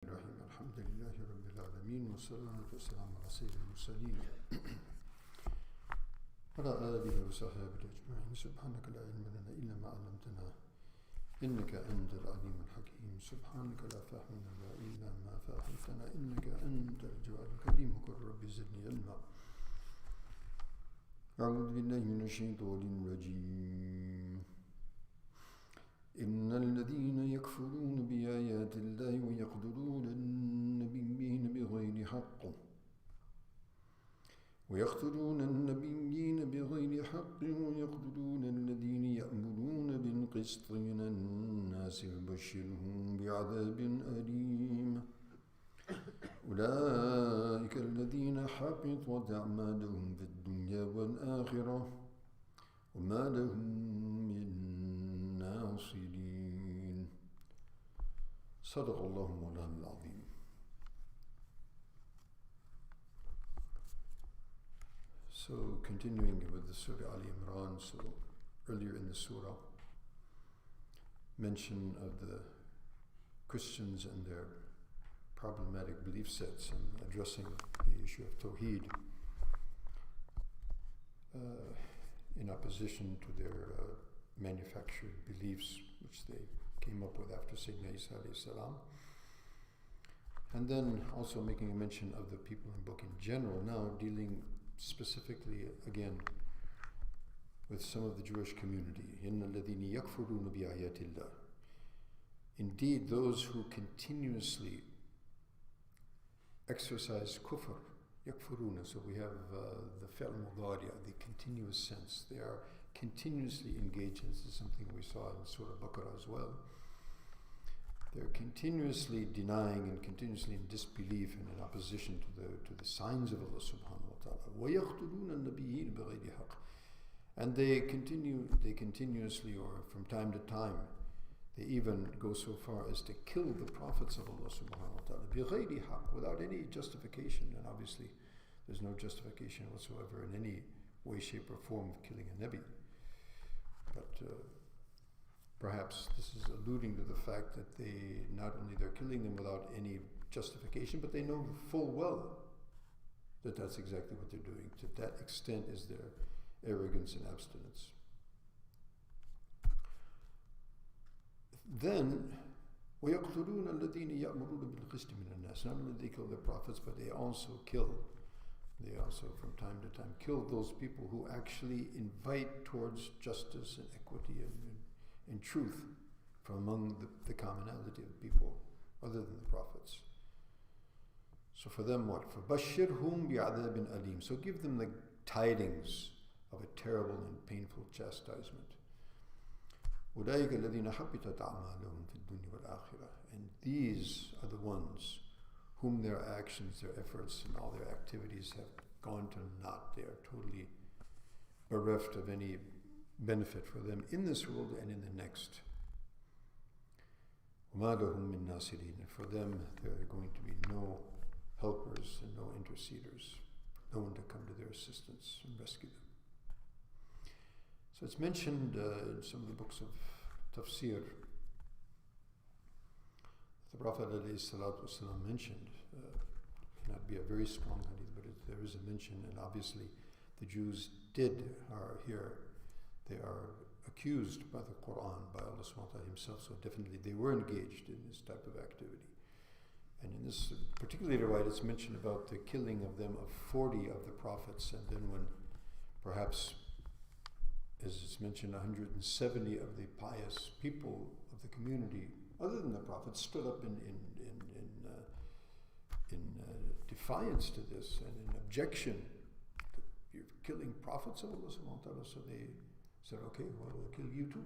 الرحيم الحمد لله رب العالمين والصلاة والسلام على سيد المرسلين وعلى آله وصحبه أجمعين. سبحانك لا علم لنا إلا ما علمتنا إنك أنت العليم الحكيم. سبحانك لا فهم لنا إلا ما فهمتنا إنك أنت الجواد الكريم. قل رب زدني علما. أعوذ بالله من الشيطان الرجيم. إن الذين يكفرون بآيات الله ويقتلون النبيين بغير حق ويقتلون الذين يأمرون بالقسط من الناس فبشرهم بعذاب أليم. أولئك الذين حبطت أعمالهم في الدنيا والآخرة وما لهم من ناصرين. صدق الله مولانا العظيم. So continuing with the Surah Al Imran, so earlier in the Surah, mention of the Christians and their problematic belief sets and addressing the issue of Tawheed in opposition to their manufactured beliefs which they came up with after Sayyidina Isa alayhi salam. And then also making a mention of the people in the book in general, now dealing specifically again with some of the Jewish community. إِنَّ الَّذِينَ يَكْفُرُونَ بِآيَاتِ اللَّهِ. Indeed, those who continuously exercise kufr, yakfuruna. So we have the fi'l mudari'a, the continuous sense. They are continuously engaged. This is something we saw in Surah Baqarah as well. They're continuously denying and continuously in disbelief and in opposition to the signs of Allah subhanahu wa ta'ala. وَيَقْتُلُونَ النَّبِيِّينَ بِغَيْرِ حَقٍّ. And they continuously, or from time to time, they even go so far as to kill the prophets of Allah subhanahu wa ta'ala بِغَيْرِ حَقٍّ, without any justification. And obviously there's no justification whatsoever in any way, shape or form of killing a Nabi. But perhaps this is alluding to the fact that they not only they're killing them without any justification, but they know full well that that's exactly what they're doing. To that extent is their arrogance and abstinence. Then وَيَقْتُلُونَ الَّذِينَ يَأْمُرُونَ بِالْقِسْطِ مِنَ النَّاسِ. Not only they kill the prophets, but they also from time to time kill those people who actually invite towards justice and equity and truth from among the commonality of people other than the prophets. So for them what? فَبَشِّرْهُمْ بِعَذَابٍ أَلِيمٍ. So give them the tidings of a terrible and painful chastisement. أُولَٰئِكَ الَّذِينَ حَبِّطَتْ أَعْمَالُهُمْ فِي الدُّنْيَا وَالْآخِرَةِ. And these are the ones whom their actions, their efforts, and all their activities have gone to naught. They are totally bereft of any benefit for them in this world and in the next. وَمَا لَهُم مِّن نَاصِرِينَ. And for them there are going to be no helpers and no interceders, no one to come to their assistance and rescue them. So it's mentioned in some of the books of tafsir. The Prophet ﷺ mentioned, may not be a very strong hadith, but there is a mention, and obviously the Jews they are accused by the Quran, by Allah subhanahu wa ta'ala himself, so definitely they were engaged in this type of activity. And in this particularly right, it's mentioned about the killing of them of 40 of the prophets, and then when perhaps, as it's mentioned, 170 of the pious people of the community, other than the prophets, stood up in defiance to this and in objection that you're killing prophets of Allah subhanahu wa ta'ala. So they said, okay, well, we'll kill you too.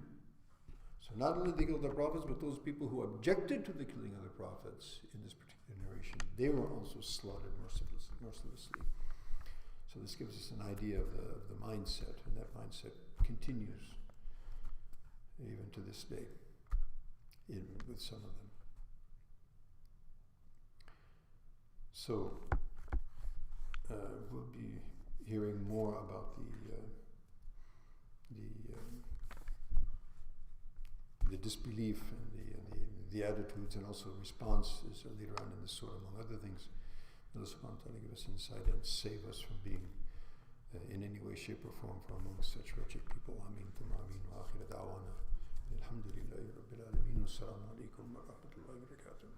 So not only they killed the prophets, but those people who objected to the killing of the prophets in this particular narration, they were also slaughtered mercilessly. So this gives us an idea of the mindset, and that mindset continues even to this day with some of them. So we'll be hearing more about the disbelief and the attitudes and also responses later on in the surah, among other things. Allah subhanahu wa ta'ala give us insight and save us from being in any way, shape or form from amongst such wretched people. Ameen. Thumma ameen. Wa akhir da'wana. Alhamdulillahi Rabbil Alameen. Wassalamu alaikum wa rahmatullahi wa barakatuh.